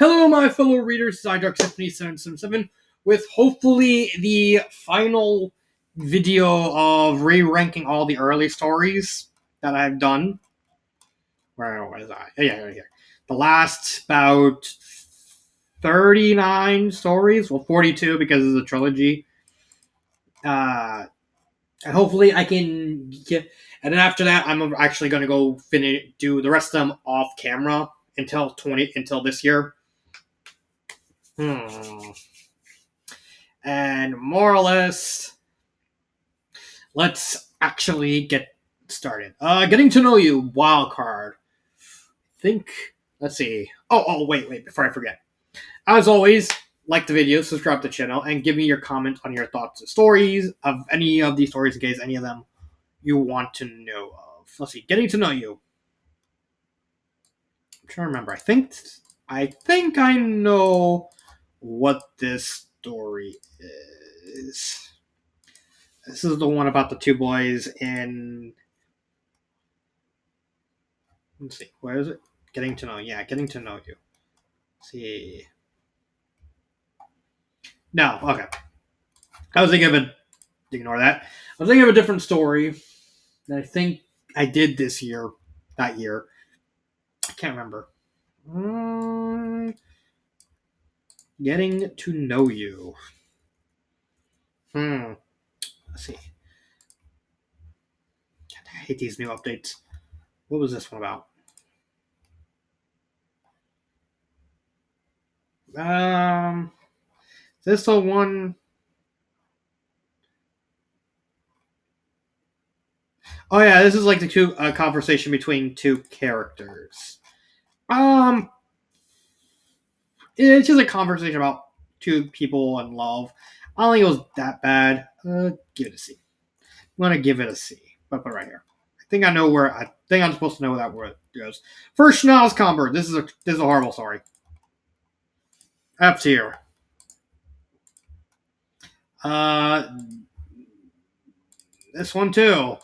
Hello, my fellow readers. It's iDark777 with hopefully the final video of re-ranking all the early stories that I've done. Where was I? Yeah, right here. The last about 39 stories. Well, 42 because it's a trilogy. And hopefully I can get. And then after that, I'm actually going to go do the rest of them off camera until this year. Hmm. And more or less, let's actually get started. Getting to know you, wild card. Think. Let's see. Wait. Before I forget, as always, like the video, subscribe to the channel, and give me your comments on your thoughts and stories of any of these stories in case any of them you want to know of. Let's see. Getting to know you. I'm trying to remember. I think I know what this story is. This is the one about the two boys in. Let's see. Where is it? Getting to know. Yeah, getting to know you. Let's see. No. Okay. I was thinking of a. Ignore that. I was thinking of a different story that I think I did this year. That year. I can't remember. Getting to know you. Let's see. God, I hate these new updates. What was this one about? Is this the one? Oh yeah, this is like the conversation between two characters. Um, it's just a conversation about two people in love. I don't think it was that bad. Give it a C. I'm gonna give it a C. But put it right here. I think I know where. I think I'm supposed to know where that goes. First, Schnauz Comber. This is a horrible story. F tier. Uh, this one too.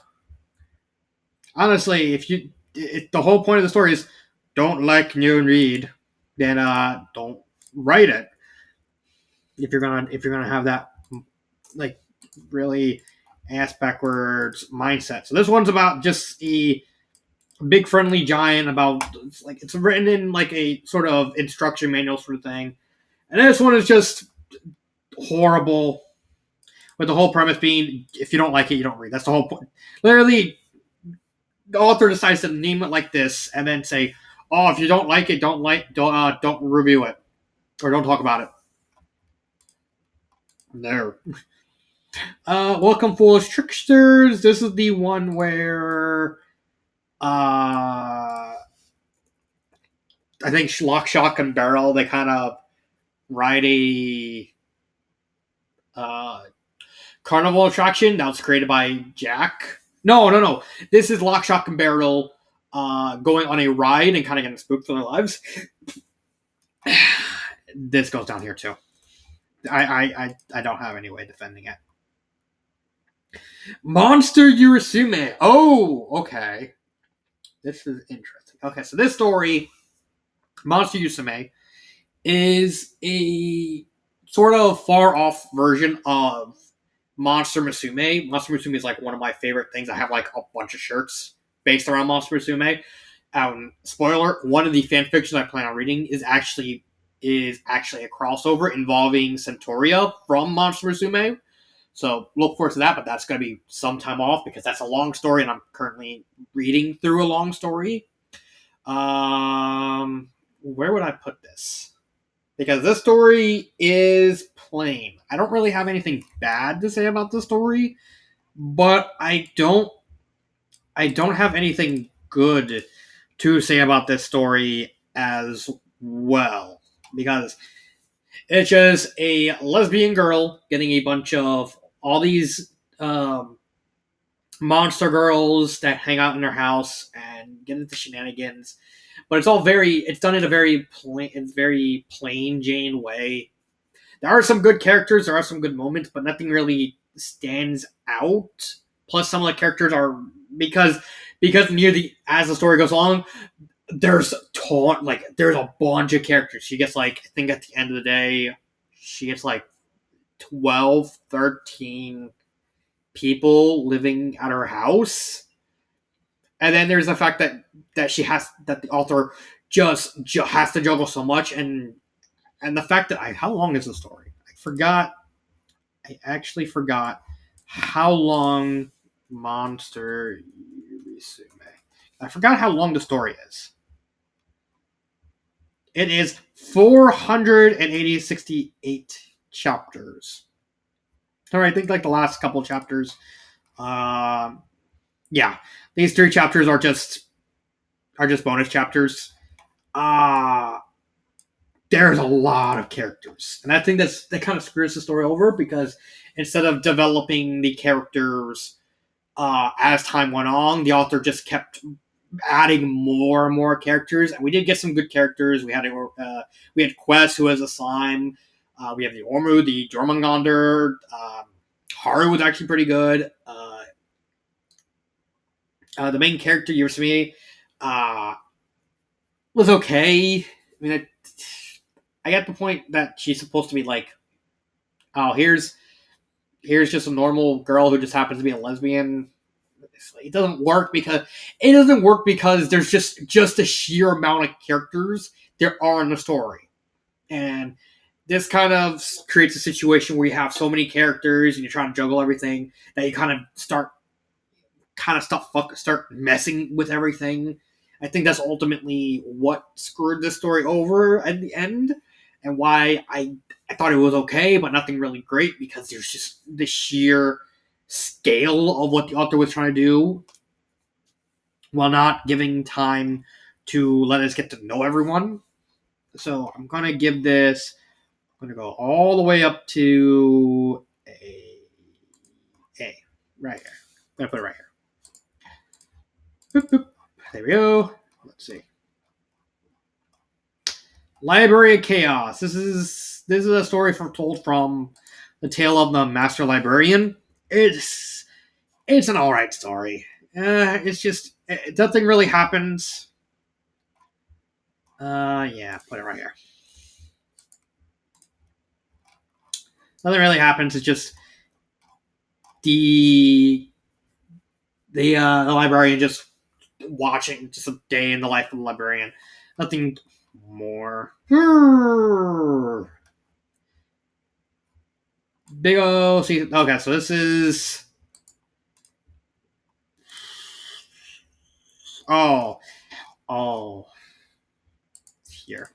Honestly, if the whole point of the story is don't like new read, then don't write it. If you're gonna have that like really ass backwards mindset. So this one's about just a big friendly giant about like it's written in like a sort of instruction manual sort of thing. And this one is just horrible with the whole premise being if you don't like it, you don't read. That's the whole point. Literally the author decides to name it like this and then say, "Oh, if you don't like it, don't review it or don't talk about it." No. Welcome, foolish tricksters. This is the one where I think Lock, Shock, and Barrel they kind of ride a uh, carnival attraction that was created by Jack. No. This is Lock, Shock, and Barrel going on a ride and kind of getting spooked for their lives. This goes down here too. I don't have any way defending it. Monster Urasume. Oh, okay. This is interesting. Okay, so this story, Monster Urasume, is a sort of far off version of Monster Musume. Monster Musume is like one of my favorite things. I have like a bunch of shirts based around Monster Musume. Spoiler: one of the fan fictions I plan on reading is actually a crossover involving Centauria from Monster Musume. So look forward to that, but that's going to be some time off because that's a long story, and I'm currently reading through a long story. Where would I put this? Because this story is plain. I don't really have anything bad to say about the story, but I don't have anything good to say about this story as well because it's just a lesbian girl getting a bunch of all these monster girls that hang out in her house and get into shenanigans. But it's done in a very plain Jane way. There are some good characters, there are some good moments, but nothing really stands out. Plus, some of the characters are because as the story goes along, there's there's a bunch of characters. She gets like, I think at the end of the day, she gets like 12, 13 people living at her house. And then there's the fact that she has that the author has to juggle so much, and the fact that how long is the story? I actually forgot how long Monster Yusume. I forgot how long the story is. It is 468 chapters. All right, I think like the last couple chapters. Um, yeah, these three chapters are just bonus chapters. Uh there's a lot of characters, and I think that kind of screws the story over because instead of developing the characters as time went on, the author just kept adding more and more characters, and we did get some good characters. We had Quest, who was a slime. We have the Ormu, the Jormungandr. Haru was actually pretty good. The main character, Yurusumi, uh, was okay. I mean, I got the point that she's supposed to be like, oh, here's just a normal girl who just happens to be a lesbian. It doesn't work because there's just a sheer amount of characters there are in the story, and this kind of creates a situation where you have so many characters and you're trying to juggle everything that you start messing with everything. I think that's ultimately what screwed this story over at the end, and why I thought it was okay, but nothing really great because there's just the sheer scale of what the author was trying to do, while not giving time to let us get to know everyone. So I'm gonna give this. I'm gonna go all the way up to A right here. I'm gonna put it right here. Boop, boop. There we go. Let's see. Library of Chaos. This is a story told from the tale of the Master Librarian. It's an alright story. It's just nothing really happens. Yeah, put it right here. Nothing really happens. It's just the librarian just watching just a day in the life of the librarian. Nothing more. Big O. Okay, so this is. Oh, oh, here.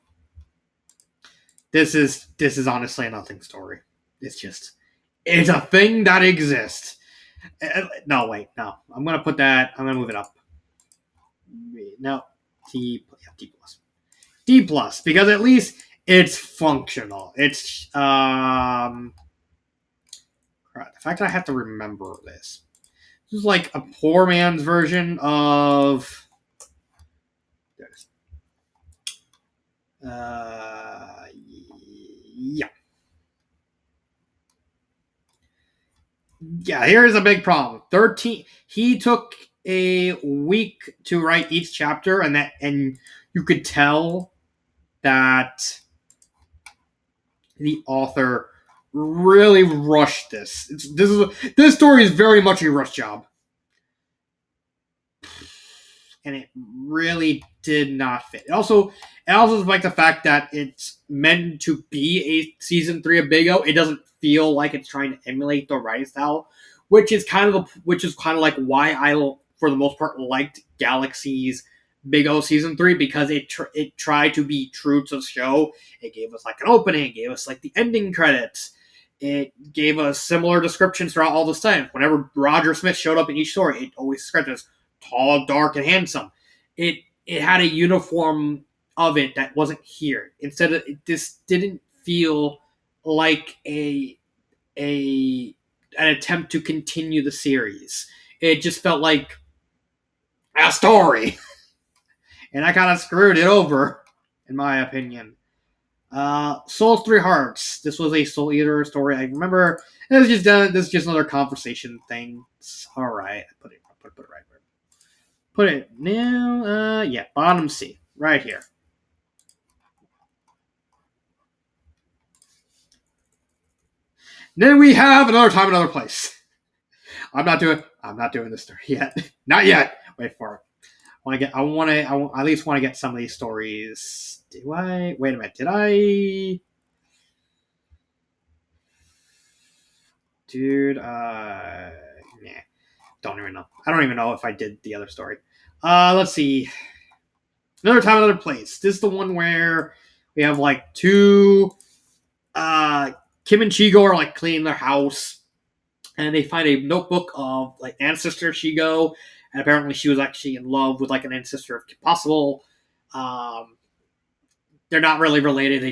This is honestly a nothing story. It's a thing that exists. No, wait, no. I'm gonna move it up. No, D plus. D plus because at least it's functional. The fact that I have to remember this. This is like a poor man's version of. Yeah. Yeah, here's a big problem. 13 he took a week to write each chapter, and you could tell that the author really rushed this. This story is very much a rush job, and it really did not fit. It also is like the fact that it's meant to be a season 3 of Big O. It doesn't feel like it's trying to emulate the writing style, which is kind of like why I, for the most part, liked Galaxy's Big O season 3, because it tried to be true to the show. It gave us like an opening, it gave us like the ending credits. It gave us similar descriptions throughout all this time. Whenever Roger Smith showed up in each story, it always described as tall, dark, and handsome. It had a uniform of it that wasn't here. Instead of this didn't feel like a an attempt to continue the series. It just felt like a story, and I kind of screwed it over, in my opinion. Soul's Three Hearts. This was a Soul Eater story. I remember this is just another conversation thing. It's all right. Put it right there. Put it now. Yeah, bottom C. right here. Then we have Another Time, Another Place. I'm not doing this story yet. Not yet. Wait for it. I at least want to get some of these stories. Do I? Wait a minute. Did I? Dude, nah. Don't even know. I don't even know if I did the other story. Let's see. Another Time, Another Place. This is the one where we have like two, uh, Kim and Chigo are like cleaning their house, and they find a notebook of like ancestor Shigo, and apparently she was actually in love with like an ancestor of Kim Possible. Um, they're not really related. They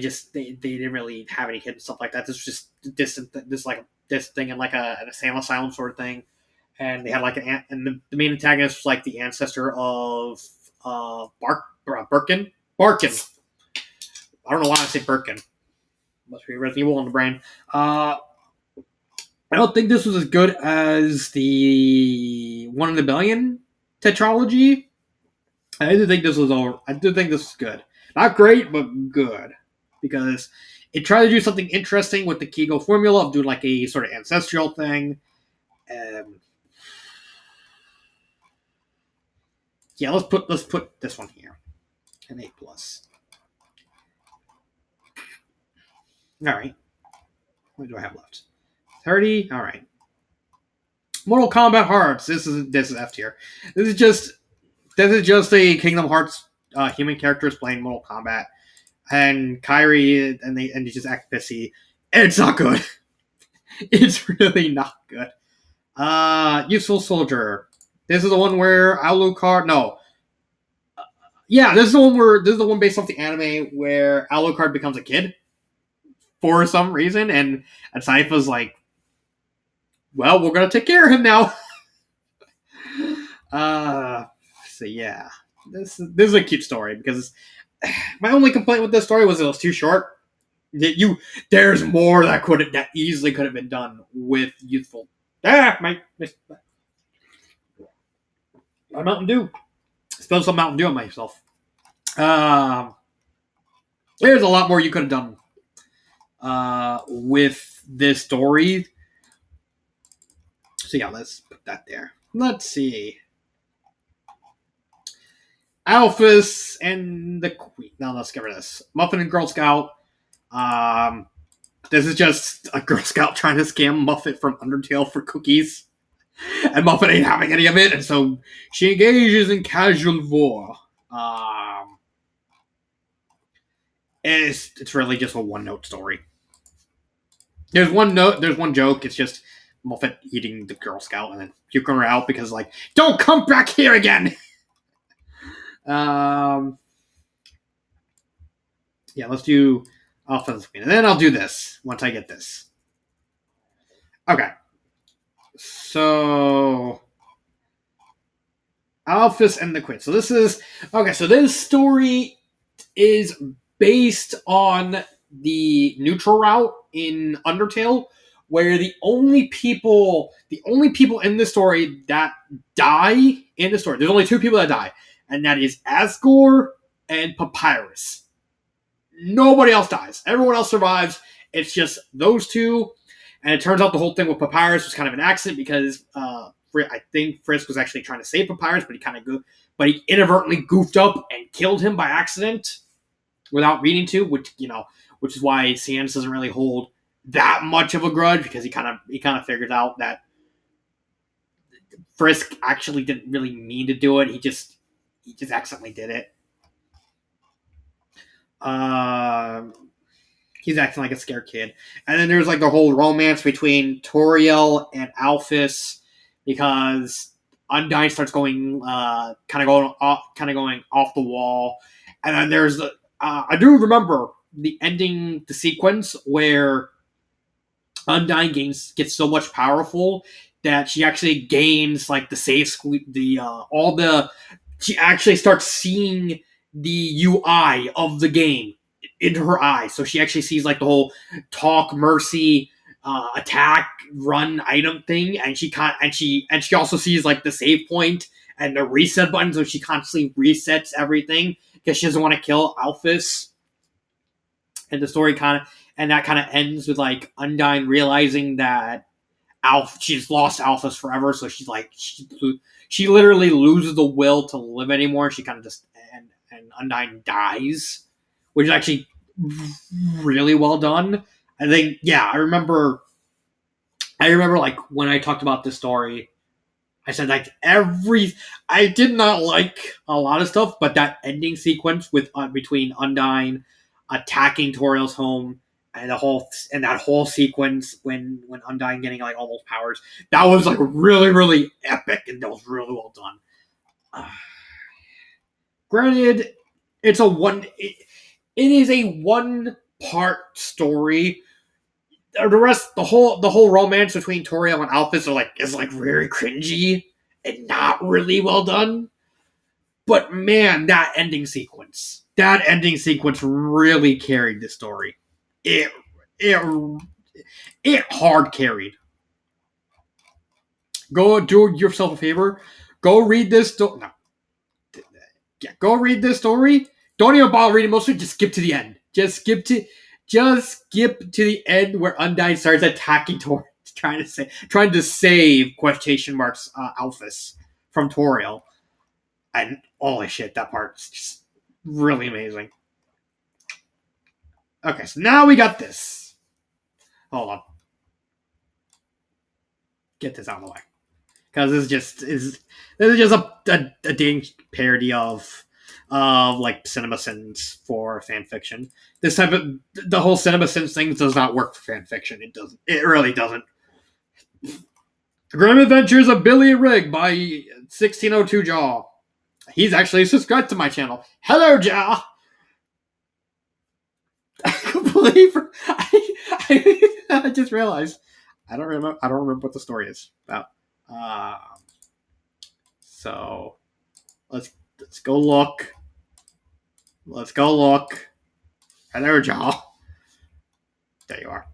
didn't really have any kids and stuff like that. This was just distant. This like this thing in like an asylum sort of thing, and they had like and the main antagonist was like the ancestor of Birkin. Barkin. I don't know why I say Birkin. Must be Resident Evil on the brain. I don't think this was as good as the One in a Billion tetralogy. I do think this was over. I do think this was good. Not great, but good. Because it tried to do something interesting with the Kigo formula of doing like a sort of ancestral thing. Yeah, let's put this one here. An A plus. Alright. What do I have left? 30? Alright. Mortal Kombat Hearts. This is F tier. This is just a Kingdom Hearts human characters playing Mortal Kombat. And Kyrie and they just act pissy. It's not good. It's really not good. Useful Soldier. This is the one where Alucard. No, yeah, this is the one based off the anime where Alucard becomes a kid for some reason, and Saifa's like, well, we're gonna take care of him now. So yeah, this is a cute story because my only complaint with this story was it was too short. There's more that easily could have been done with youthful. My Mountain Dew. Spilled some Mountain Dew on myself. There's a lot more you could have done with this story. So yeah, let's put that there. Let's see. Alphys and the Queen. Now let's get rid of this. Muffin and Girl Scout. This is just a Girl Scout trying to scam Muffet from Undertale for cookies. And Muffet ain't having any of it, and so she engages in casual war. It's really just a one-note story. There's one joke. It's just Muffet eating the Girl Scout and then puking her out because like, don't come back here again. Yeah, let's do offensive queen, and then I'll do this once I get this. Okay, so Alphys and the Queen. So this is okay. So this story is based on the neutral route in Undertale, where the only people in the story that die in the story, there's only two people that die, and that is Asgore and Papyrus. Nobody else dies. Everyone else survives. It's just those two, and it turns out the whole thing with Papyrus was kind of an accident because I think Frisk was actually trying to save Papyrus, but he inadvertently goofed up and killed him by accident without meaning to, which is why Sans doesn't really hold that much of a grudge because he kind of figured out that Frisk actually didn't really mean to do it. He just accidentally did it. He's acting like a scared kid, and then there's like the whole romance between Toriel and Alphys because Undyne starts going kind of going off the wall, and then there's the I do remember the ending, the sequence where Undyne gets so much powerful that she actually gains like the save she actually starts seeing the UI of the game into her eyes. So she actually sees like the whole talk, mercy, attack, run item thing, and she also sees like the save point and the reset button. So she constantly resets everything, because she doesn't want to kill Alphys. And the story that kind of ends with like Undyne realizing that she's lost Alphys forever, so she's like she literally loses the will to live anymore. She kind of just and Undyne dies, which is actually really well done. I think I remember like when I talked about this story, I said like I did not like a lot of stuff, but that ending sequence with between Undyne attacking Toriel's home and that whole sequence when Undyne getting like all those powers, that was like really really epic and that was really well done. Granted, it's it is a one part story. The whole romance between Toriel and Alphys is like very cringy and not really well done. But man, that ending sequence really carried the story. It it it hard carried. Go do yourself a favor. Go read this. No, yeah, go read this story. Don't even bother reading most of it. Just skip to the end. Just skip to the end where Undyne starts attacking Toriel, trying to save quotation marks Alphys from Toriel. And holy shit, that part's just really amazing. Okay, so now we got this. Hold on. Get this out of the way. Because this is just a dang parody of like cinema sins for fan fiction. This type of the whole cinema sins thing does not work for fan fiction. It doesn't. It really doesn't. The Grim Adventures of Billy and Rig by 1602 Jaw. He's actually subscribed to my channel. Hello, Jaw. I completely. I just realized I don't remember what the story is about. So let's go look. Let's go look. Hello, Jaw. There you are.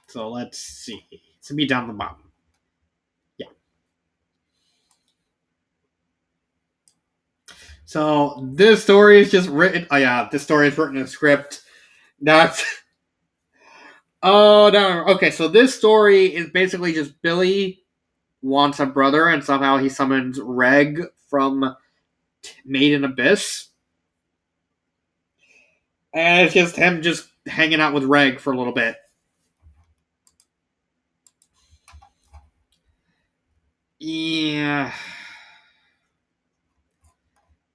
So let's see. It's gonna be down the bottom. Yeah. So this story is just written. Oh yeah, this story is written in a script. That's. Oh no. Okay, so this story is basically just Billy wants a brother, and somehow he summons Reg from Made in Abyss. And it's just him just hanging out with Reg for a little bit. Yeah.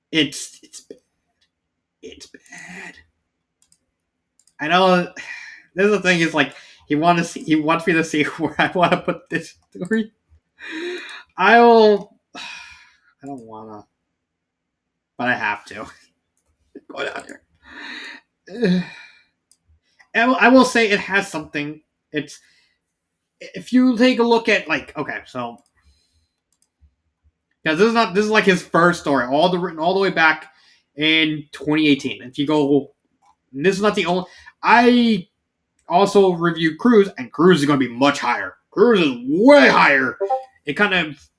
It's bad. I know this is the thing is like he wants me to see where I want to put this story. I don't wanna, but I have to. Go down here. I will say it has something. It's if you take a look at like okay, so because this is like his first story, written all the way back in 2018. If you go, this is not the only. I also reviewed Cruise, and Cruise is going to be much higher. Cruise is way higher. It kind of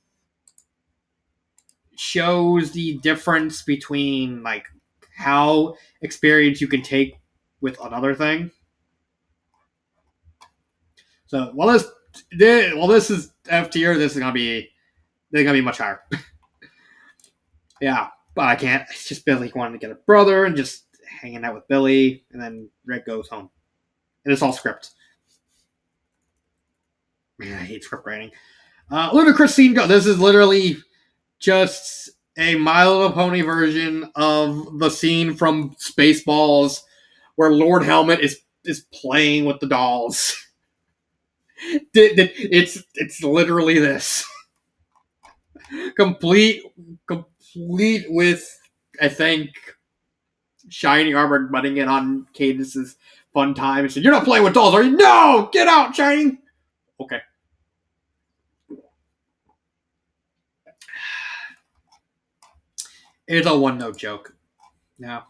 shows the difference between like how experience you can take with another thing. So this is F tier. This is gonna be much higher. Yeah, but I can't. It's just Billy wanting to get a brother and just hanging out with Billy, and then Red goes home, and it's all script. Man, I hate script writing. Ludicrous scene go. This is literally just a My Little Pony version of the scene from Spaceballs where Lord Helmet is playing with the dolls. It's literally this. complete with I think Shiny Armor butting in on Cadence's fun time and said, "You're not playing with dolls, are you? No! Get out, Shiny!" Okay. It's a one-note joke. Now,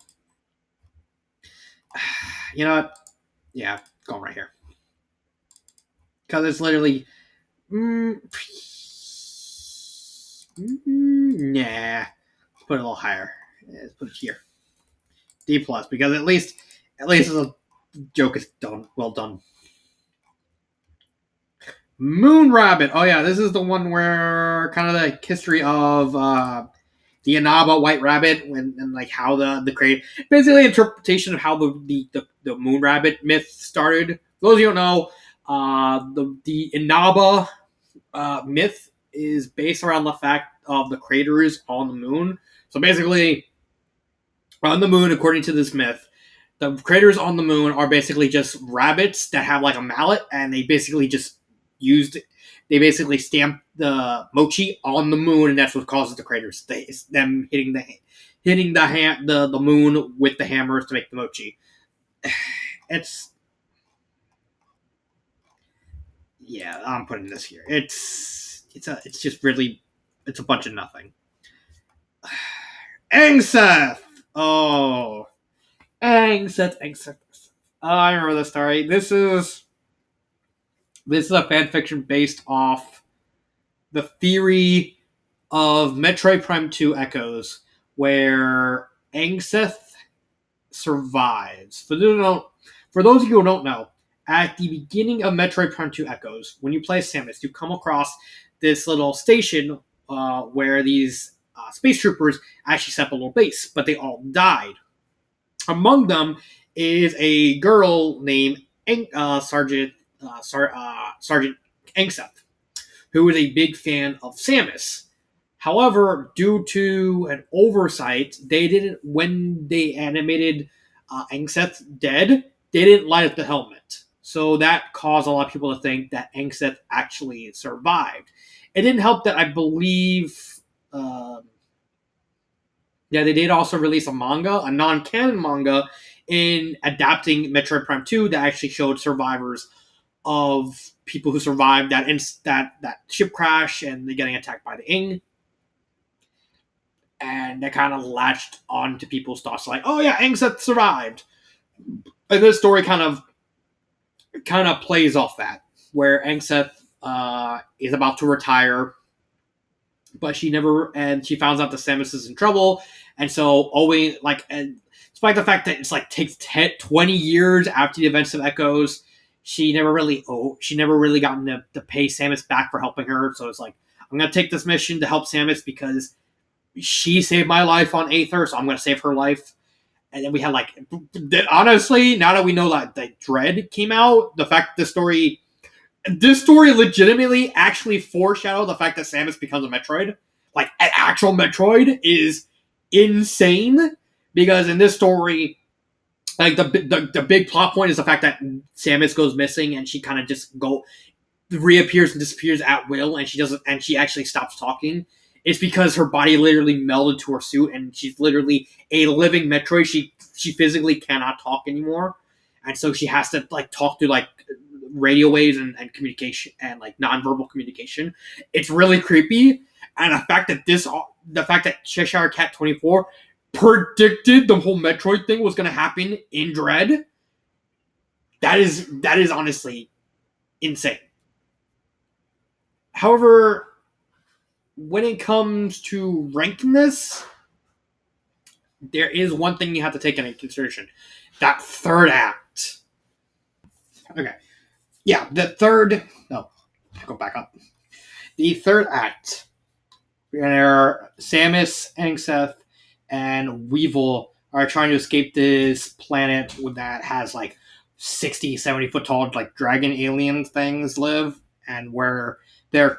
you know what? Yeah, going right here. Because it's literally... nah. Put it a little higher. Let's put it here. D plus, because at least the joke is done. Well done. Moon Rabbit. Oh yeah, this is the one where kind of the history of the Inaba White Rabbit and like how the create basically interpretation of how the Moon Rabbit myth started. For those of you who don't know, the Inaba myth is based around the fact of the craters on the moon. So basically, on the moon, according to this myth, the craters on the moon are basically just rabbits that have like a mallet, and they basically just used. They basically stamp the mochi on the moon, and that's what causes the craters. It's them hitting the moon with the hammers to make the mochi. It's yeah, I'm putting this here. It's just really it's a bunch of nothing. Angseth! Oh. Angseth. Oh, I remember this story. This is a fan fiction based off the theory of Metroid Prime 2 Echoes, where Angseth survives. For those of you who don't know, at the beginning of Metroid Prime 2 Echoes, when you play Samus, you come across this little station where these space troopers actually set up a little base, but they all died. Among them is a girl named Sergeant Angseth, who is a big fan of Samus. However, due to an oversight, they didn't when they animated Angseth dead, they didn't light up the helmet. So that caused a lot of people to think that Angseth actually survived. It didn't help that I believe, they did also release a manga, a non-canon manga, in adapting Metroid Prime 2 that actually showed survivors of people who survived that ship crash and they getting attacked by the Ing. And that kind of latched on to people's thoughts, like, oh yeah, Angseth survived. And this story kind of plays off that, where Angseth is about to retire, but she finds out that Samus is in trouble, and so always and despite the fact that it's like takes 20 years after the events of Echoes, she never really gotten to pay Samus back for helping her. So it's like, I'm gonna take this mission to help Samus because she saved my life on Aether, so I'm gonna save her life. And then we had honestly, now that we know that Dread came out, the fact that this story legitimately actually foreshadowed the fact that Samus becomes a Metroid. Like, an actual Metroid is insane. Because in this story, like, the big plot point is the fact that Samus goes missing and she kind of just reappears and disappears at will, and she actually stops talking. It's because her body literally melded to her suit, and she's literally a living Metroid. She physically cannot talk anymore. And so she has to talk through radio waves and communication and nonverbal communication. It's really creepy, and the fact that Cheshire Cat 24 predicted the whole Metroid thing was going to happen in Dread. That is honestly insane. However, when it comes to ranking this, there is one thing you have to take into consideration: that third act. Okay. Yeah, go back up. The third act, where Samus, Angseth, and Weevil are trying to escape this planet that has 60, 70 foot tall dragon alien things live, and where they're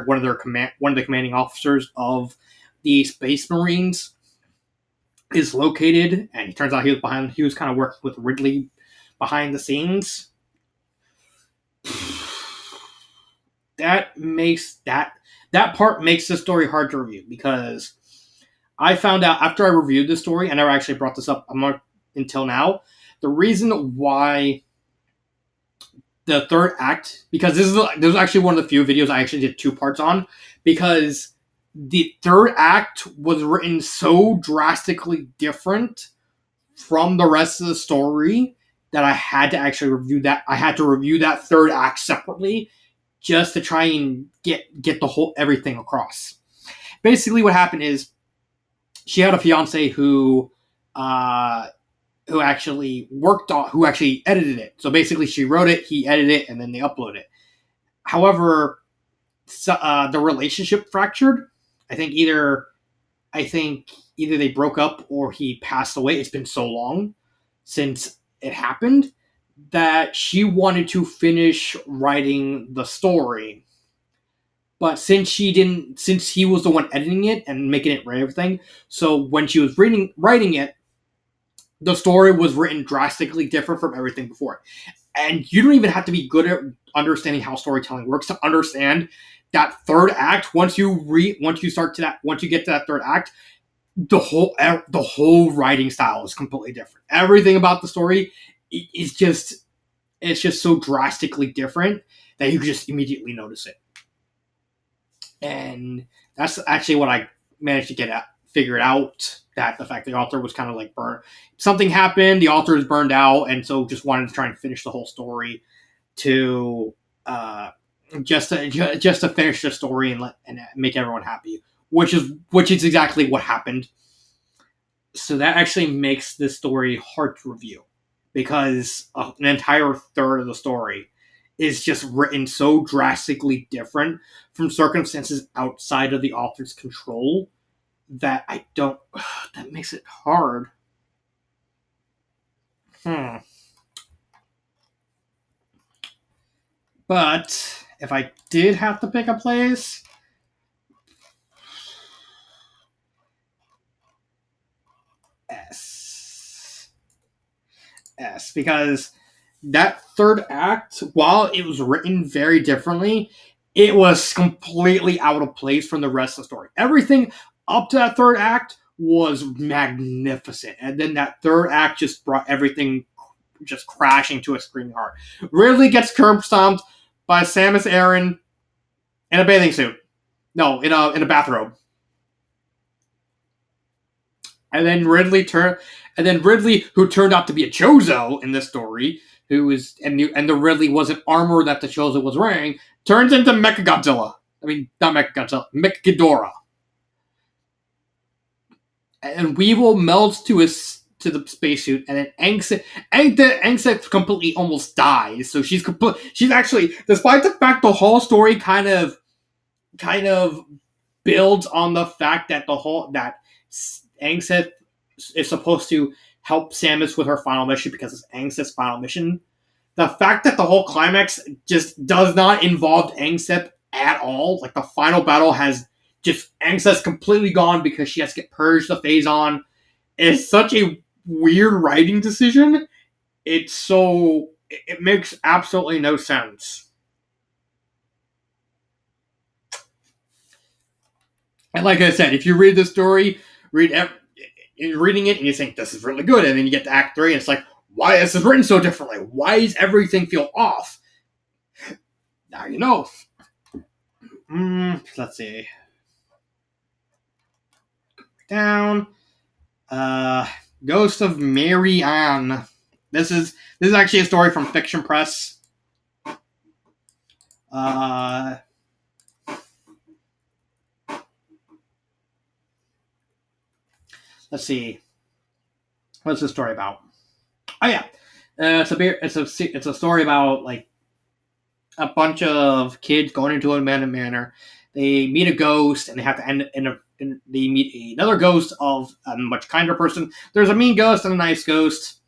one of the commanding officers of the Space Marines is located, and it turns out he was kind of working with Ridley behind the scenes. That part makes the story hard to review, because I found out after I reviewed the story, I never actually brought this up until now, the reason why the third act, because this is actually one of the few videos I actually did 2 parts on, because the third act was written so drastically different from the rest of the story that I had to actually review that. I had to review that third act separately just to try and get the whole everything across. Basically, what happened is she had a fiance uh, who actually worked on, who actually edited it. So basically, she wrote it, he edited it, and then they uploaded it. However, the relationship fractured. I think either I think either they broke up or he passed away. It's been so long since it happened that she wanted to finish writing the story. But since he was the one editing it and making it write everything, so when she was writing it, the story was written drastically different from everything before. And you don't even have to be good at understanding how storytelling works to understand that third act. Once you get to that third act, the whole writing style is completely different. Everything about the story is just it's just so drastically different that you just immediately notice it. And that's actually what I managed to figure it out, that the fact the author was kind of like burned. Something happened, the author was burned out, and so just wanted to try and finish the whole story to uh, just to finish the story and make everyone happy, which is exactly what happened. So that actually makes this story hard to review because an entire third of the story is just written so drastically different from circumstances outside of the author's control that I don't. That makes it hard. Hmm. But if I did have to pick a place, S. S. Because that third act, while it was written very differently, it was completely out of place from the rest of the story. Everything up to that third act was magnificent. And then that third act just brought everything just crashing to a screaming halt. Ridley gets curb stomped by Samus Aran in a bathing suit. No, in a bathrobe. And then Ridley, who turned out to be a Chozo in this story, who is and the Ridley wasn't armor that the Chozo was wearing, turns into Mechagodzilla. I mean, not Mechagodzilla, Mechaghidorah. And Weevil melts to the spacesuit, and then Angseth completely almost dies. So she's actually, despite the fact the whole story kind of builds on the fact that Angseth is supposed to help Samus with her final mission because it's Angseth's final mission. The fact that the whole climax just does not involve Angseth at all, like the final battle has just Angseth's completely gone because she has to get purged the Phazon, is such a weird writing decision. It makes absolutely no sense. And like I said, if you read the story, read you're reading it and you think this is really good, and then you get to Act 3 and it's like, why is this written so differently? Why does everything feel off? Now you know. Let's see. Down. Uh, Ghost of Mary Ann. This is actually a story from Fiction Press. Uh, let's see. What's this story about? Oh yeah, it's a story about like a bunch of kids going into a abandoned manor. They meet a ghost, and they have to end in they meet another ghost of a much kinder person. There's a mean ghost and a nice ghost,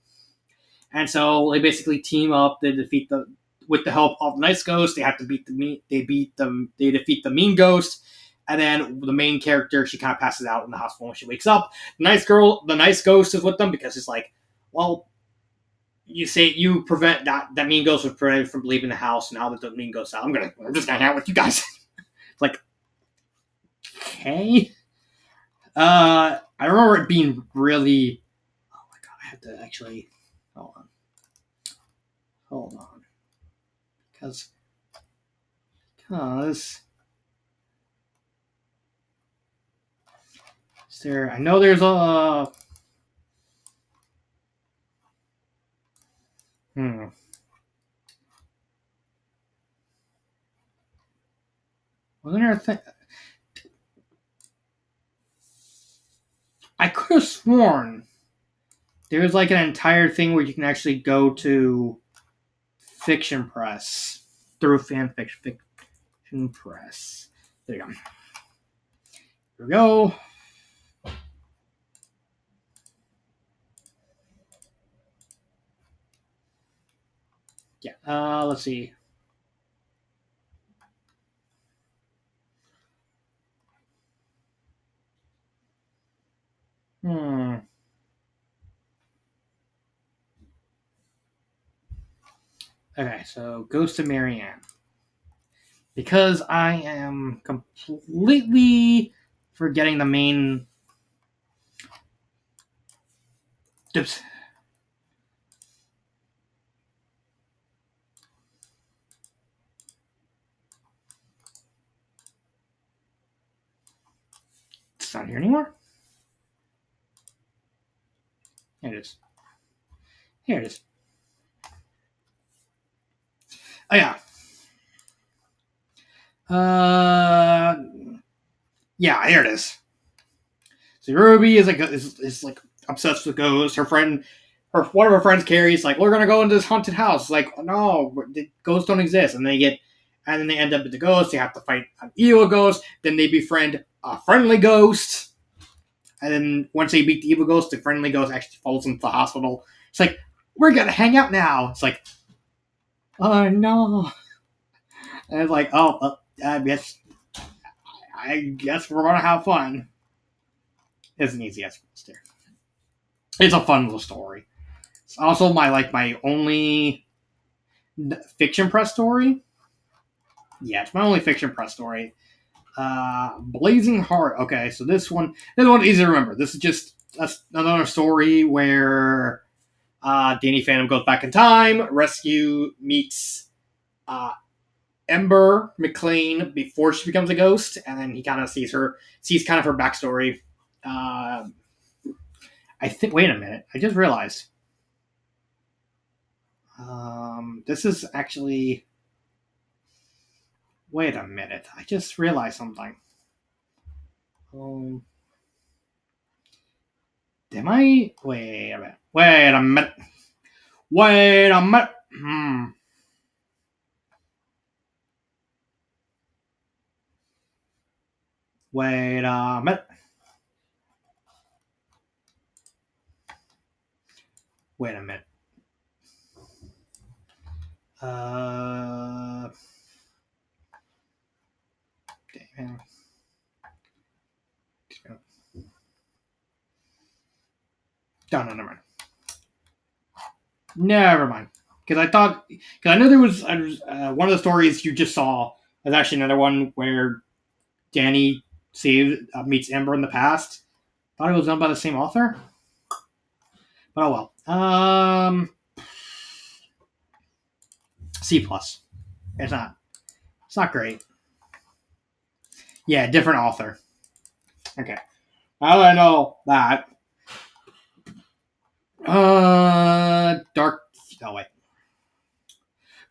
and so they basically team up. They defeat the with the help of the nice ghost. They have to beat the mean. They beat them. They defeat the mean ghost, and then the main character, she kind of passes out in the hospital when she wakes up. The nice ghost is with them because it's like, well, you say you prevent that mean ghost was prevented from leaving the house. Now that the mean ghost out, I'm just gonna hang out with you guys. It's like, okay. I remember it being really. Oh my god, I have to actually hold on, hold on, because is there? I know there's a. Hmm. Wasn't there a thing? I could have sworn there's like an entire thing where you can actually go to Fiction Press through Fiction Press. There you go. Here we go. Yeah. Let's see. Hmm. Okay, so Ghost of Marianne. Because I am completely forgetting the main. Oops. It's not here anymore. Here it is. Here it is. Oh yeah. Uh, yeah. Here it is. So Ruby is like obsessed with ghosts. Her friend, one of her friends, Carrie's like, we're gonna go into this haunted house. Like, no, the ghosts don't exist. And then they end up with the ghost. They have to fight an evil ghost. Then they befriend a friendly ghost. And then once they beat the evil ghost, the friendly ghost actually falls into the hospital. It's like, we're gonna hang out now. It's like, oh no. And it's like, oh, I guess we're gonna have fun. It's an easy answer. It's a fun little story. It's also my only fiction press story. Yeah, it's my only fiction press story. Blazing Heart. Okay, so this one easy to remember. This is just another story where Danny Phantom goes back in time, meets uh, Ember McLean before she becomes a ghost, and then he kind of sees kind of her backstory. Uh, I think. Wait a minute. I just realized. This is actually. Wait a minute. I just realized something. Um, am I? Wait a minute. Wait a minute. Wait a minute. Wait a minute. Wait a minute. Uh. Damn. No, never mind. Never mind. Because I know there was one of the stories you just saw. There's actually another one where Danny meets Ember in the past. Thought it was done by the same author, but oh well. C plus. It's not. It's not great. Yeah, different author. Okay. How do I know that? Dark. Oh wait.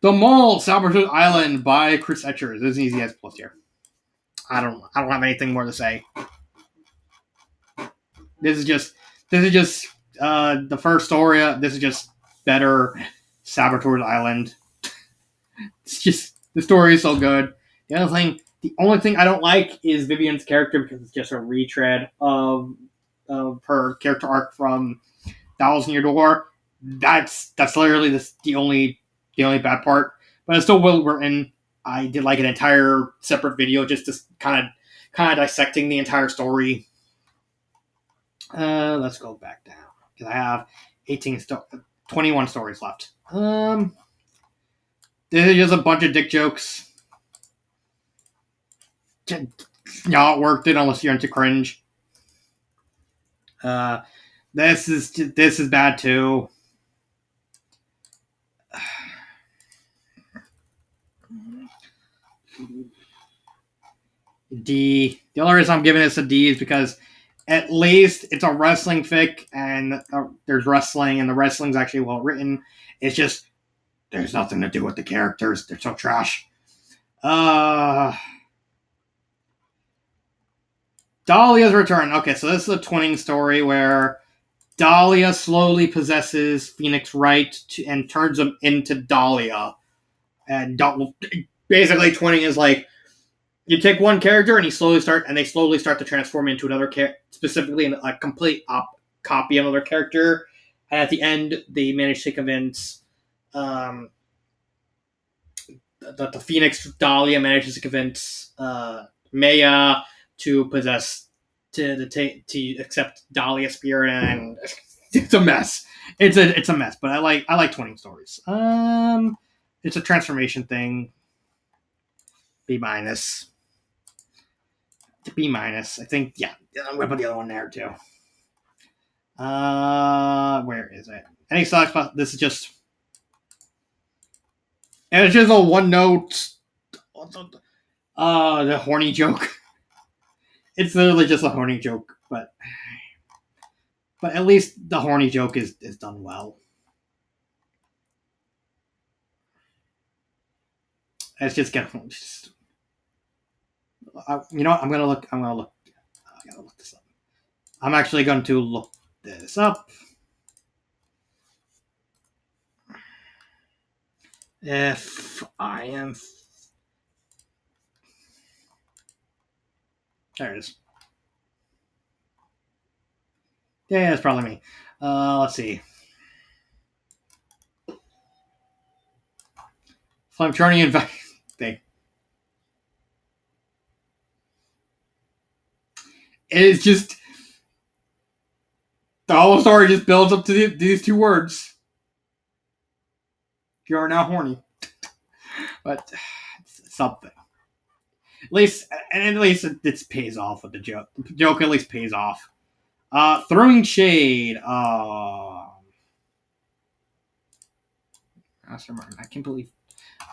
The Mall, Salvador Island by Chris Etcher. This is an easy S plus here. I don't have anything more to say. This is just the first story. This is just better Saboteur Island. It's just the story is so good. The only thing I don't like is Vivian's character because it's just a retread of her character arc from Thousand Year Door. That's literally the only bad part, but it's still well written. I did like an entire separate video just to kind of dissecting the entire story. Let's go back down because I have 21 stories left. This is just a bunch of dick jokes. Not worth it unless you're into cringe. This is bad too. D. The only reason I'm giving this a D is because at least it's a wrestling fic and there's wrestling and the wrestling's actually well written. It's just there's nothing to do with the characters. They're so trash. Dahlia's return. Okay, so this is a twinning story where Dahlia slowly possesses Phoenix Wright and turns him into Dahlia. And basically, twinning is like you take one character and they slowly start to transform into another character, specifically a complete copy of another character. And at the end, they manage to convince that the Phoenix Dahlia manages to convince Maya to possess to accept Dahlia's spirit, and it's a mess. It's a mess, but I like twinning stories. It's a transformation thing. B minus. B minus. I think yeah. I'm gonna put the other one there too. Where is it? Any thoughts about this? Is just and it's just a one note. The horny joke. It's literally just a horny joke, but at least the horny joke is done well. It's just getting just. You know what? I'm gonna look. I'm gonna look. I gotta look this up. I'm actually going to look this up. If I am. There it is. Yeah, it's probably me. Let's see. Flamtronian thing. It's just the whole story just builds up to these two words. You are now horny, but it's something. At least, and at least it pays off with the joke. The joke at least pays off. Throwing shade. Master Martin. I can't believe.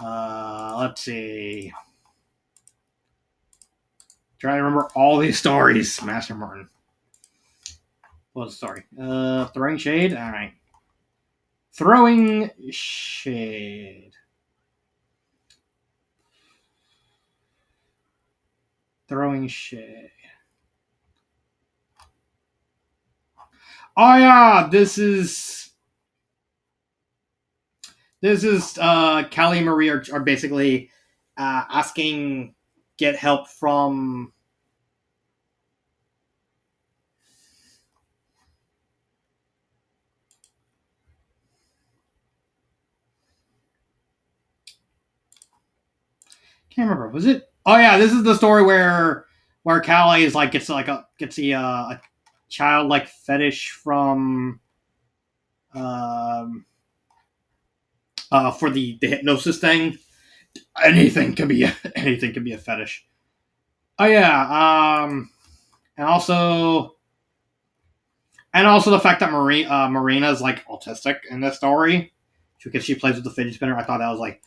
Let's see. Trying to remember all these stories. Master Martin. What was the story? Throwing shade. All right. Throwing shade. Throwing shade. Oh yeah, this is Callie and Marie are basically asking get help from can't remember. Was it? Oh yeah, this is the story where Callie is like gets a childlike fetish from um for the hypnosis thing. Anything can be anything can be a fetish. Oh yeah, and also the fact that Marina is like autistic in this story because she plays with the fidget spinner. I thought that was like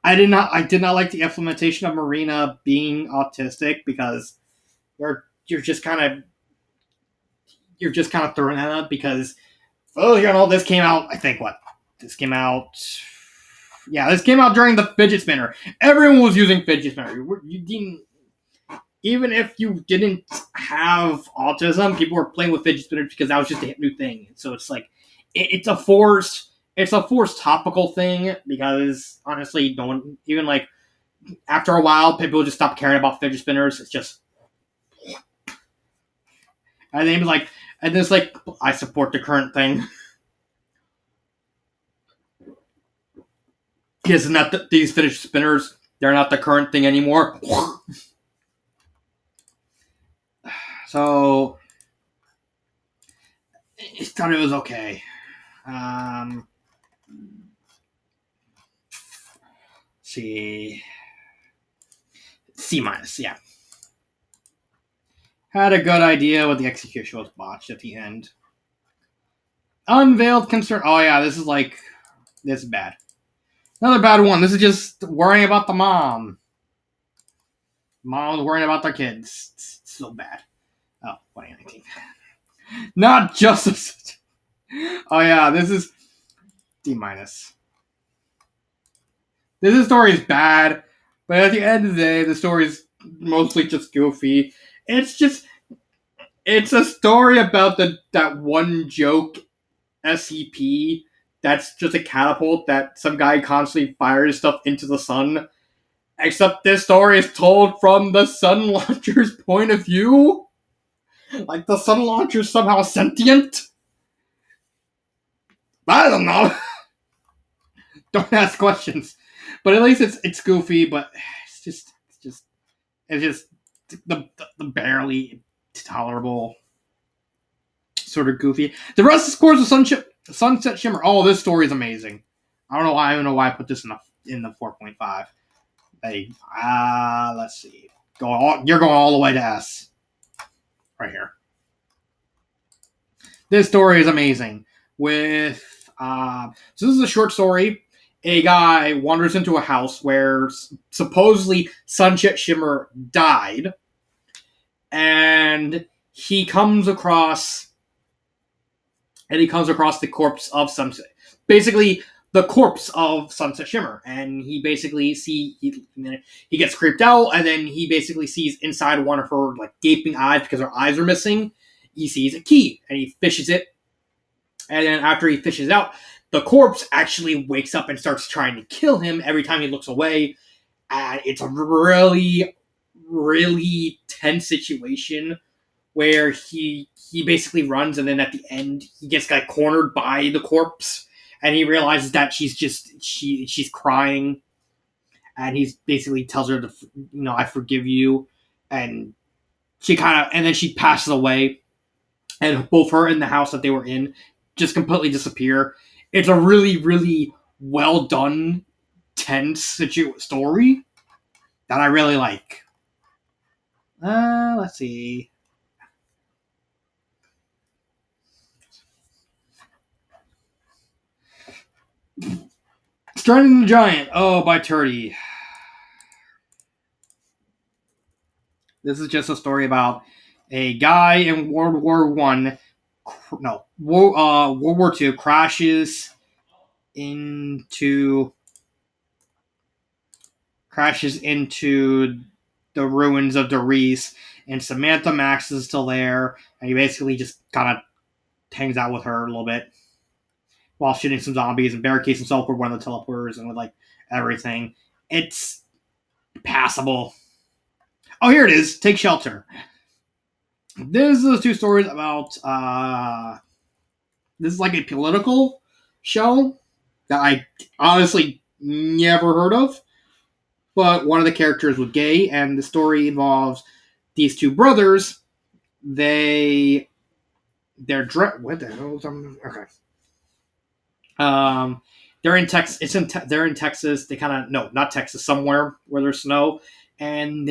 I did not like the implementation of Marina being autistic because you're just kind of throwing that up because this came out. I think what this came out. Yeah, this came out during the fidget spinner. Everyone was using fidget spinner. You didn't even if you didn't have autism, people were playing with fidget spinners because that was just a hip new thing. So it's like it's a forced topical thing because honestly, no one even like after a while, people just stop caring about fidget spinners. It's just and then like and it's like I support the current thing. Isn't that these fidget spinners? They're not the current thing anymore. So I thought it was okay. Um, see, C minus. Yeah, had a good idea, but the execution was botched at the end. Unveiled concern. Oh yeah, this is bad. Another bad one. This is just worrying about the mom. Mom's worrying about their kids. It's so bad. Oh, 2019. Not just. Oh yeah, this is D minus. This story is bad, but at the end of the day, the story is mostly just goofy. It's just It's a story about that one joke SCP that's just a catapult that some guy constantly fires stuff into the sun. Except this story is told from the sun launcher's point of view. Like the sun launcher's somehow sentient. I don't know. Don't ask questions. But at least it's goofy, but it's just the barely tolerable sort of goofy. The rest, of course, of Sunset Shimmer. Oh, this story is amazing. I don't know why. I don't know why I put this in the 4.5. Hey, let's see. You're going all the way to S. Right here. This story is amazing. So this is a short story. A guy wanders into a house where supposedly Sunset Shimmer died, and he comes across the corpse of Sunset. Basically, the corpse of Sunset Shimmer, and he basically he gets creeped out, and then he basically sees inside one of her like gaping eyes because her eyes are missing. He sees a key, and he fishes it, and then after he fishes out, the corpse actually wakes up and starts trying to kill him every time he looks away. And it's a really, really tense situation where he basically runs, and then at the end he gets like cornered by the corpse, and he realizes that she's crying, and he basically tells her to I forgive you, and and then she passes away, and both her and the house that they were in just completely disappear. It's a really, really well done, tense story that I really like. Let's see. Striking the Giant. Oh, by Turdy. This is just a story about a guy in World War One. No, World War Two into crashes into the ruins of Doris, and Samantha Max is still there, and he basically just kind of hangs out with her a little bit while shooting some zombies and barricades himself with one of the teleporters and with like everything. It's passable. Oh, here it is. Take Shelter. This is two stories about. This is like a political show that I honestly never heard of. But one of the characters was gay, and the story involves these two brothers. They're what the hell is okay. They're in Texas. They're in Texas. They kind of no, not Texas, somewhere where there's snow, and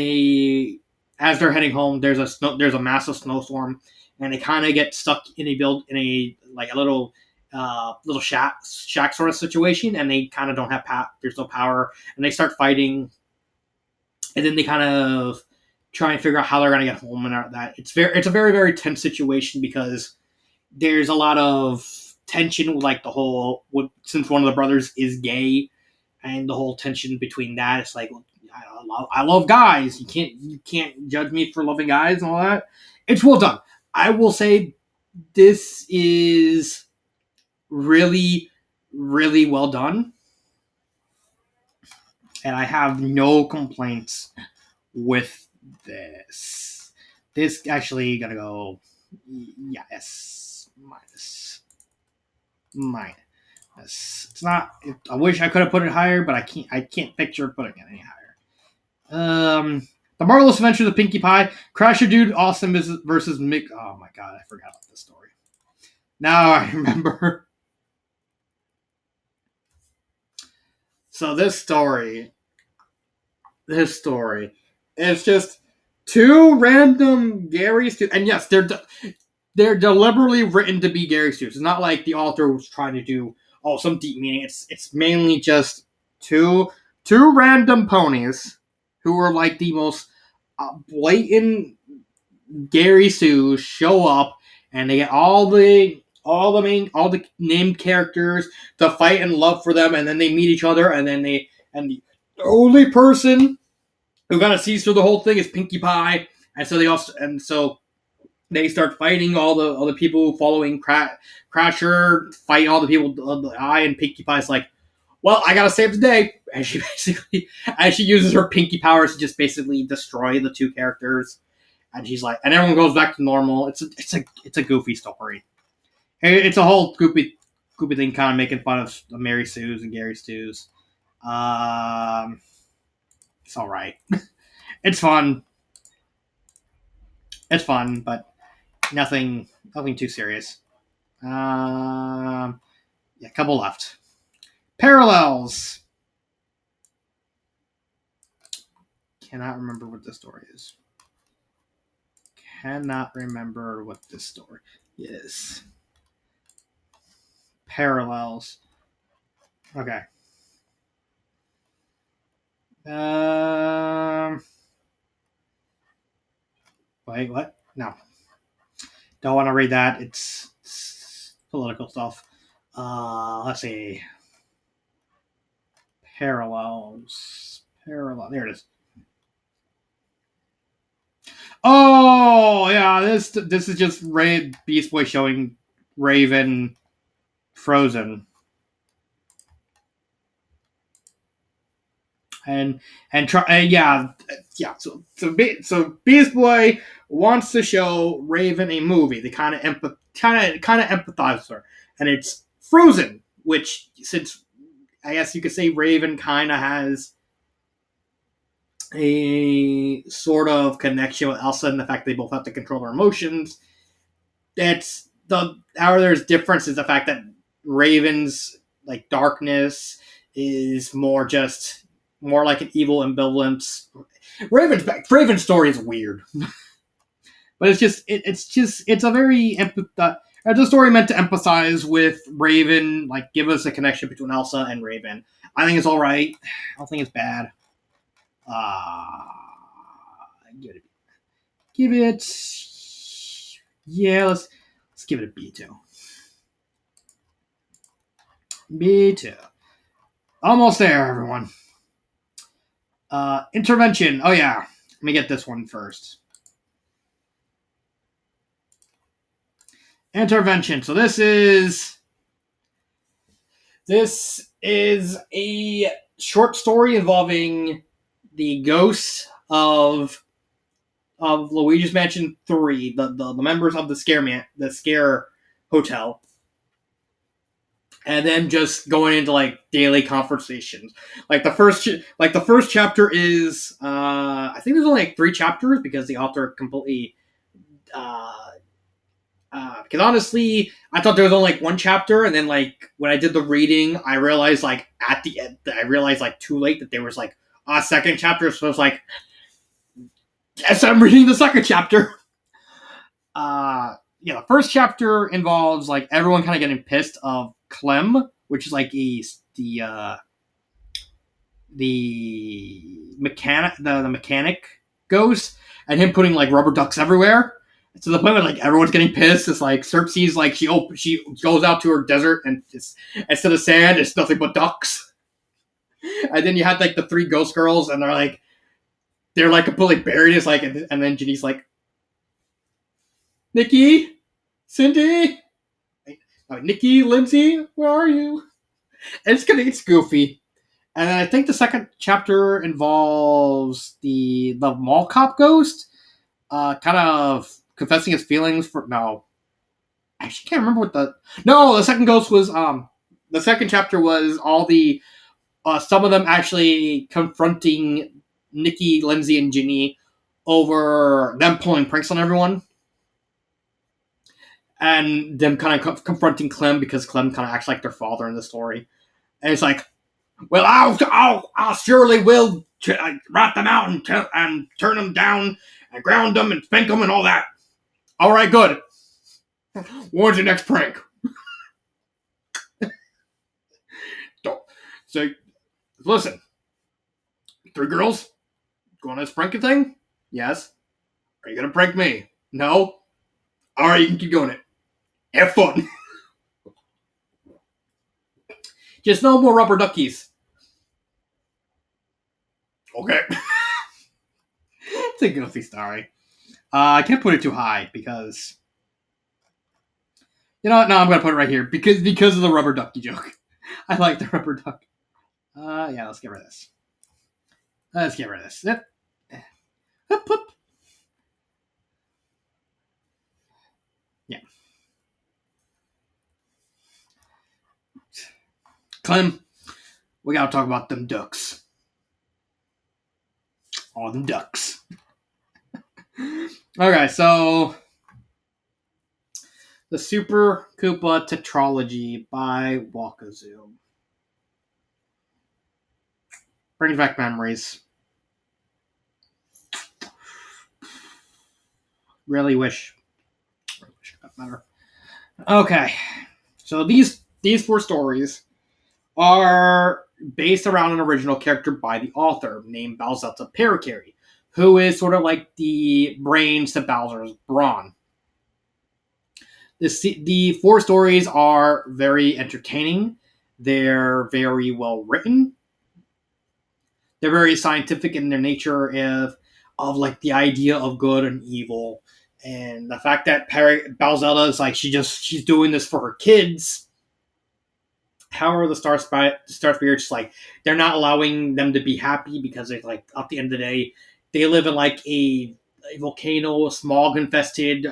as they're heading home, there's a massive snowstorm, and they kind of get stuck in a like a little shack sort of situation, and they kind of don't have there's no power, and they start fighting, and then they kind of try and figure out how they're gonna get home and that. It's a very, very tense situation because there's a lot of tension with like since one of the brothers is gay, and the whole tension between that. It's like I love guys. You can't judge me for loving guys and all that. It's well done. I will say this is really, really well done, and I have no complaints with this. This actually gonna go yes minus. It's not. I wish I could have put it higher, but I can't. I can't picture putting it any higher. The Marvelous Adventures of Pinkie Pie, Crasher Dude, Awesome versus Mick. Oh my god, I forgot about this story. Now I remember. So this story, it's just two random Garys, and yes, they're deliberately written to be Gary Stu. It's not like the author was trying to do some deep meaning. It's mainly just two random ponies who are like the most blatant Gary Stu show up, and they get all the named characters to fight and love for them, and then they meet each other, and the only person who kind of sees through the whole thing is Pinkie Pie, and so They start fighting all the people following Crasher, fight all the people of the Eye, and Pinkie Pie's like, well, I gotta save the day. And she basically, as she uses her Pinkie powers to just basically destroy the two characters. And she's like, and everyone goes back to normal. It's a goofy story. It's a whole goofy thing, kind of making fun of Mary Sue's and Gary Stu's. Um, it's all right. It's fun. It's fun, but nothing too serious. Yeah, a couple left. Parallels. Cannot remember what the story is. Cannot remember what this story is. Parallels. Okay. Wait, what? No. Don't want to read that. It's political stuff. Let's see. Parallels. Parallel. There it is. Oh yeah, this is just Beast Boy showing Raven frozen, and try yeah. So Beast Boy wants to show Raven a movie. They kind of empathize with her, and it's Frozen, which since I guess you could say Raven kind of has a sort of connection with Elsa and the fact they both have to control their emotions. That's the how there's difference is the fact that Raven's like darkness is more like an evil ambivalence. Raven's story is weird, but it's a very it's a story meant to empathize with Raven, like give us a connection between Elsa and Raven. I think it's all right. I don't think it's bad. Uh, give it. Yeah, let's give it a B2. B2. Almost there, everyone. Intervention. Oh yeah. Let me get this one first. Intervention. So this is a short story involving the ghost of Luigi's Mansion 3, the members of the Scare Hotel, and then just going into like daily conversations. Like the first chapter is I think there's only like 3 chapters because the author completely because honestly, I thought there was only like 1 chapter, and then like when I did the reading, I realized like at the end, I realized like too late that there was like a second chapter. So I was like, yes, I'm reading the second chapter. Yeah, the first chapter involves like everyone kind of getting pissed of Clem, which is like the mechanic ghost, and him putting like rubber ducks everywhere. To the point where like everyone's getting pissed. It's like Xerxes like she goes out to her desert and it's instead of sand, it's nothing but ducks. And then you had like the 3 ghost girls, and they're like completely buried. It's like and then Ginny's like, Nikki, Cindy, Nikki, Lindsay, where are you? And it's goofy. And then I think the second chapter involves the mall cop ghost, kind of confessing his feelings for no. I actually can't remember what the second ghost was. The second chapter was all the some of them actually confronting Nikki, Lindsay, and Ginny over them pulling pranks on everyone, and them kind of confronting Clem because Clem kind of acts like their father in the story. And it's like, well, I'll surely will rat them out and turn them down and ground them and spank them and all that. All right, good. When's your next prank? Don't. So, listen. 3 girls going on this pranking thing? Yes. Are you gonna prank me? No. All right, you can keep going it. Have fun. Just no more rubber duckies. Okay. It's a goofy story. I can't put it too high because you know what? No, I'm gonna put it right here because of the rubber ducky joke. I like the rubber duck. Yeah, let's get rid of this. Let's get rid of this. Yep. Hup, hup. Yeah. Clem, we gotta talk about them ducks. All them ducks. Okay, so the Super Koopa Tetralogy by Wakazu brings back memories. Really wish it got better. Okay, so these four stories are based around an original character by the author named Bowsetta Parakarry, who is sort of like the brains to Bowser's brawn. The four stories are very entertaining. They're very well written. They're very scientific in their nature of like the idea of good and evil, and the fact that Bowsetta is like she's doing this for her kids. However, the Star Spirits like they're not allowing them to be happy because they're like at the end of the day they live in like a volcano, smog infested,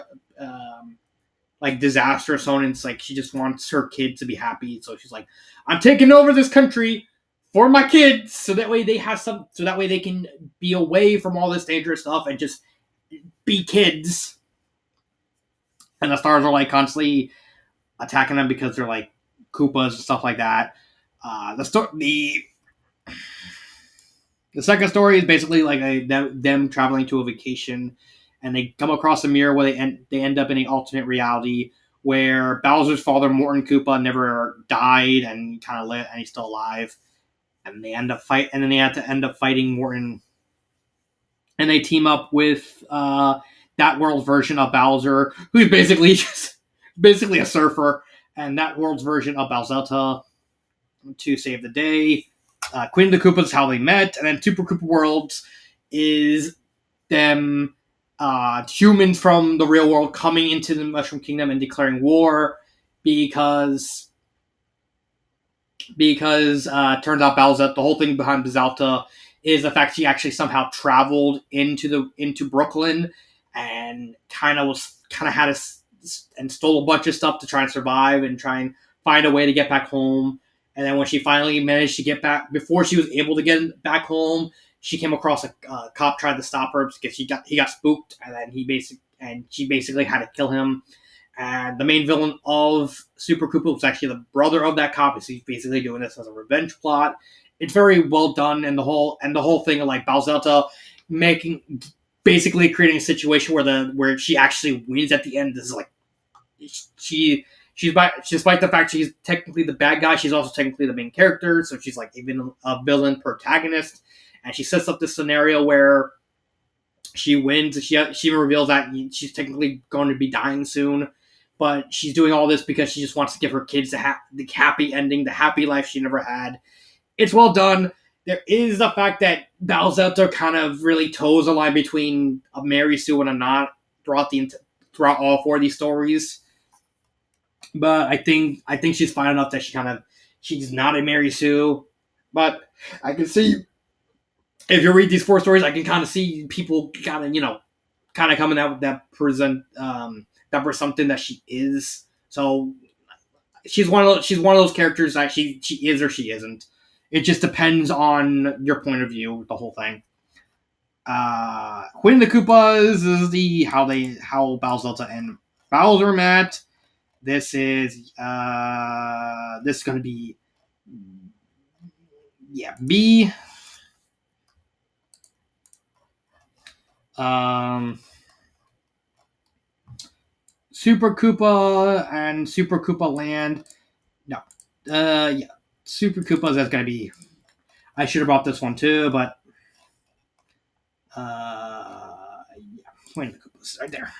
like disaster zone. And it's like she just wants her kid to be happy, so she's like, "I'm taking over this country for my kids, so that way they have some, so that way they can be away from all this dangerous stuff and just be kids." And the stars are like constantly attacking them because they're like Koopas and stuff like that. The second story is basically like them traveling to a vacation, and they come across a mirror where they end up in an alternate reality where Bowser's father Morton Koopa never died and kind of lit and he's still alive, and they end up and then they have to end up fighting Morton, and they team up with that world's version of Bowser, who's basically just basically a surfer, and that world's version of Bowsetta to save the day. Queen of the Koopas is how they met, and then Super Koopa Worlds is them humans from the real world coming into the Mushroom Kingdom and declaring war because turns out Bowsetta, the whole thing behind Bowsetta is the fact she actually somehow traveled into Brooklyn and kind of had a and stole a bunch of stuff to try and survive and try and find a way to get back home. And then when she finally managed to get back, before she was able to get back home, she came across a cop trying to stop her because he got spooked, and then she basically had to kill him. And the main villain of Super Koopa was actually the brother of that cop. So he's basically doing this as a revenge plot. It's very well done, and the whole thing of like Bowsetta making basically creating a situation where she actually wins at the end. This is like despite the fact she's technically the bad guy, she's also technically the main character. So she's like even a villain protagonist, and she sets up this scenario where she wins. She reveals that she's technically going to be dying soon, but she's doing all this because she just wants to give her kids the happy ending, the happy life she never had. It's well done. There is the fact that Bowsetta kind of really toes the line between a Mary Sue and a not throughout all four of these stories. But I think she's fine enough that she's not a Mary Sue. But I can see if you read these four stories, I can kind of see people kind of coming out with that presumption that she is. So she's one of those characters that she is or she isn't. It just depends on your point of view with the whole thing. Queen of the Koopas is the how Bowsetta and Bowser met. This is going to be B. Super Koopa and Super Koopa Land. No. Yeah. Super Koopas, that's going to be. I should have brought this one too, but. Yeah. Queen of the Koopas, right there.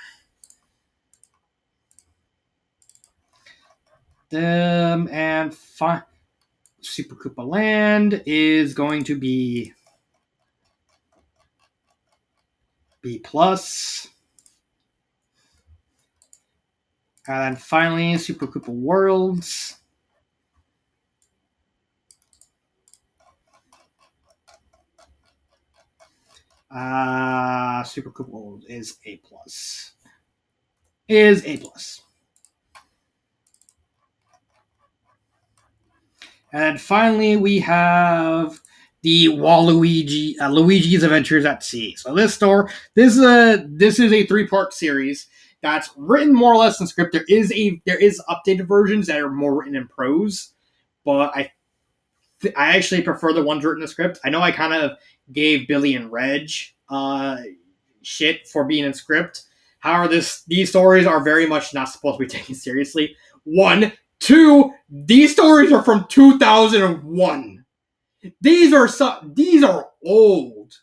And Super Koopa Land is going to be B plus. And then finally, Super Koopa Worlds. Super Koopa World is A plus. Is A plus. And finally, we have the Waluigi Luigi's Adventures at Sea. So this is a 3-part series that's written more or less in script. There is updated versions that are more written in prose, but I actually prefer the ones written in script. I know I kind of gave Billy and Reg shit for being in script. However, these stories are very much not supposed to be taken seriously. One, two, these stories are from 2001. These are old.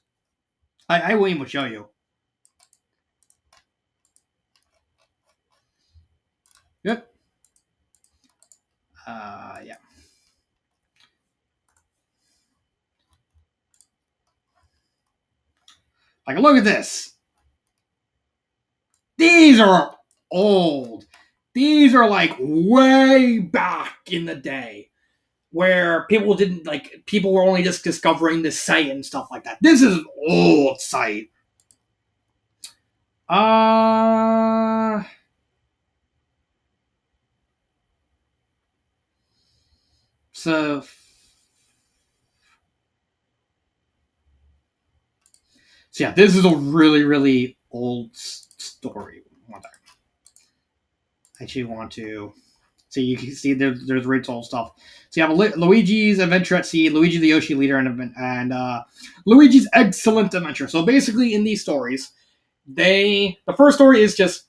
I will even show you. Yep. Yeah. Like, look at this. These are old. These are like way back in the day where people were only just discovering the site and stuff like that. This is an old site. Uh so yeah, this is a really, really old story. I actually want to so you can see there's really old stuff. So you have Luigi's Adventure at Sea, Luigi the Yoshi Leader, and Luigi's Excellent Adventure. So basically, in these stories, the first story is just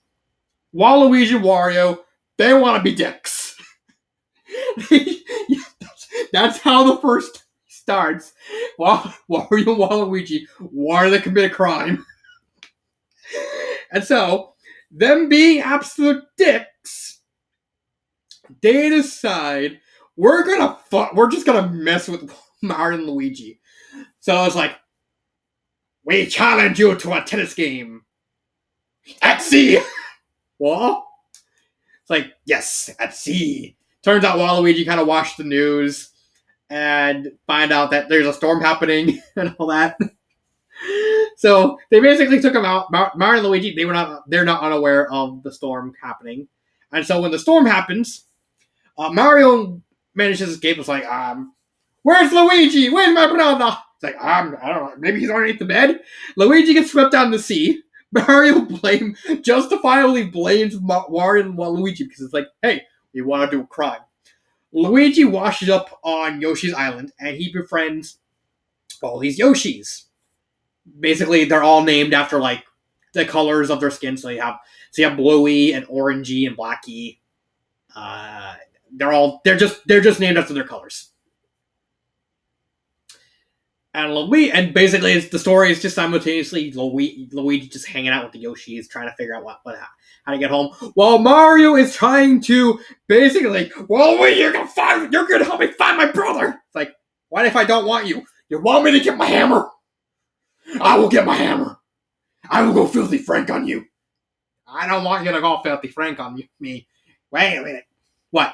Waluigi and Wario, they want to be dicks. That's how the first starts. Wario and Waluigi want to commit a crime. And so, them being absolute dicks, they decide we're just gonna mess with Mario and Luigi. So it's like, we challenge you to a tennis game at sea. What? It's like, yes, at sea. Turns out Waluigi kind of watched the news and find out that there's a storm happening and all that. So they basically took him out. Mario and Luigi, they're not unaware of the storm happening. And so when the storm happens, Mario manages to escape. It's like, where's Luigi? Where's my brother? It's like, I don't know, maybe he's underneath the bed. Luigi gets swept down the sea. Mario justifiably blames Wario and Luigi because it's like, hey, we want to do a crime. Luigi washes up on Yoshi's island and he befriends all these Yoshis. Basically, they're all named after like the colors of their skin. So you have Bluey and Orangey and Blacky. They're just named after their colors. And basically, the story is just simultaneously Luigi just hanging out with the Yoshis, trying to figure out how to get home, while Mario is trying to basically, you're gonna help me find my brother. It's like, what if I don't want you? You want me to get my hammer? I will get my hammer. I will go filthy Frank on you. I don't want you to go filthy Frank on me. Wait a minute. What?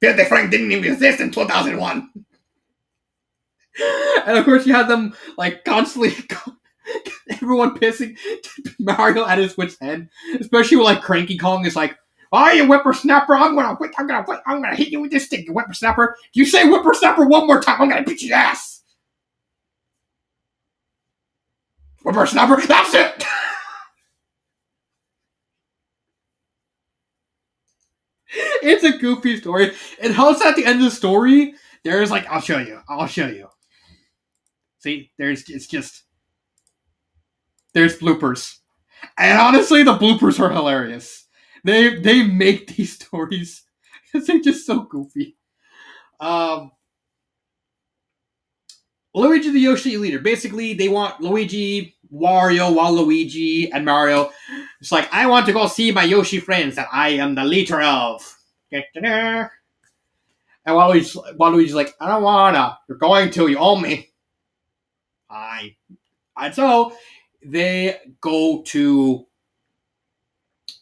Filthy Frank didn't even exist in 2001. And of course, you had them like constantly, everyone pissing Mario at his wit's end, especially with like Cranky Kong is like, "Oh, you whippersnapper! I'm gonna hit you with this stick, you whippersnapper! If you say whippersnapper one more time, I'm gonna beat your ass!" Whippersnapper, that's it. It's a goofy story. It helps at the end of the story. There's like, I'll show you. See, there's bloopers. And honestly, the bloopers are hilarious. They make these stories because they're just so goofy. Um, Luigi the Yoshi leader. Basically, they want Luigi, Wario, Waluigi, and Mario. It's like, I want to go see my Yoshi friends that I am the leader of. And Waluigi's like, I don't wanna. You're going to. You owe me. Fine. And so they go to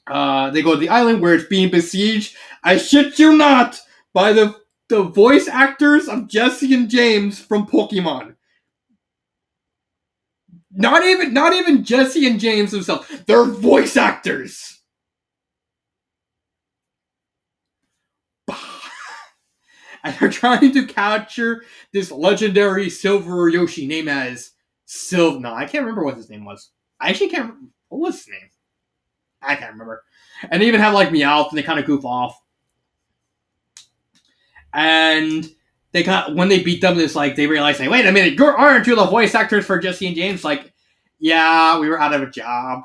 They go to the island where it's being besieged. I shit you not, by the voice actors of Jesse and James from Pokemon. Not even Jesse and James themselves. They're voice actors. And they're trying to capture this legendary silver Yoshi named as Silv. No, I can't remember what his name was. I actually can't remember. What was his name? I can't remember. And they even have like Meowth, and they kind of goof off. And they when they beat them, it's like they realize, like, wait a minute, aren't you the voice actors for Jesse and James? Like, yeah, we were out of a job.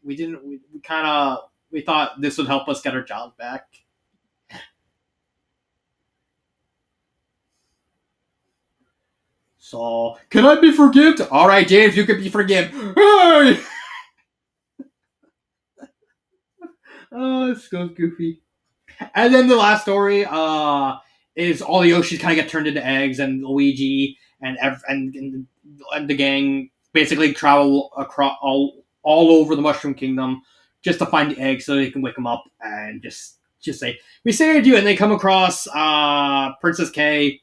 We didn't. We kind of we thought this would help us get our jobs back. So, can I be forgiven? All right, James, you can be forgiven. Hey! Oh, it's so goofy. And then the last story is all the Yoshis kind of get turned into eggs, and Luigi and the gang basically travel across all over the Mushroom Kingdom just to find the eggs so they can wake them up and just say, "We saved you!" And they come across Princess K,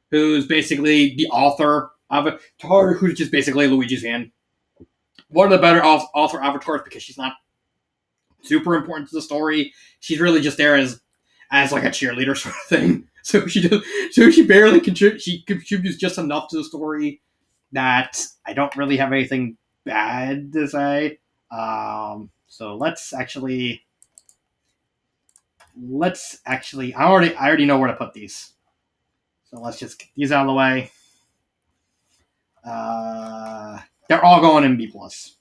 who's basically the author of it, who's just basically Luigi's fan. One of the better author avatars because she's not super important to the story. She's really just there as like a cheerleader sort of thing. So she barely contributes. She contributes just enough to the story that I don't really have anything bad to say. So let's actually. I already know where to put these. So let's just get these out of the way. They're all going in B plus.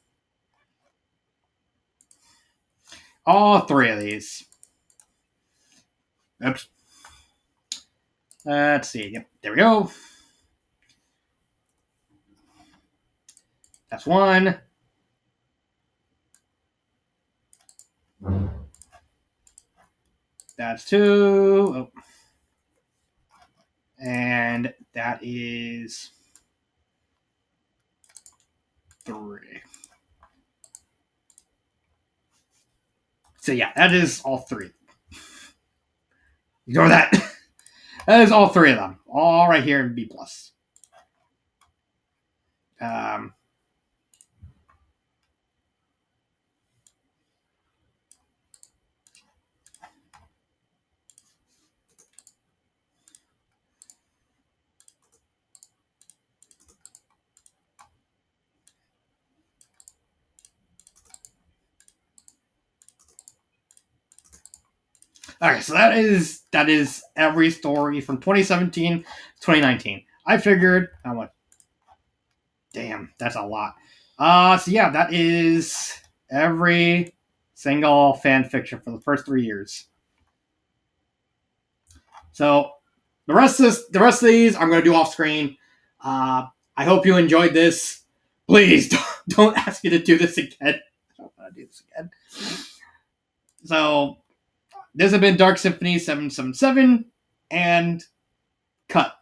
All three of these. Oops. Let's see. Yep, there we go. That's one. That's two. Oh. And that is three. So yeah, that is all three. Ignore that. That is all three of them. All right here in B plus. Um, okay, so that is every story from 2017 to 2019. I figured how much. Damn, that's a lot. So yeah, that is every single fan fiction for the first 3 years. So the rest of these I'm going to do off screen. I hope you enjoyed this. Please don't ask me to do this again. I don't want to do this again. So this has been Dark Symphony 777 and cut.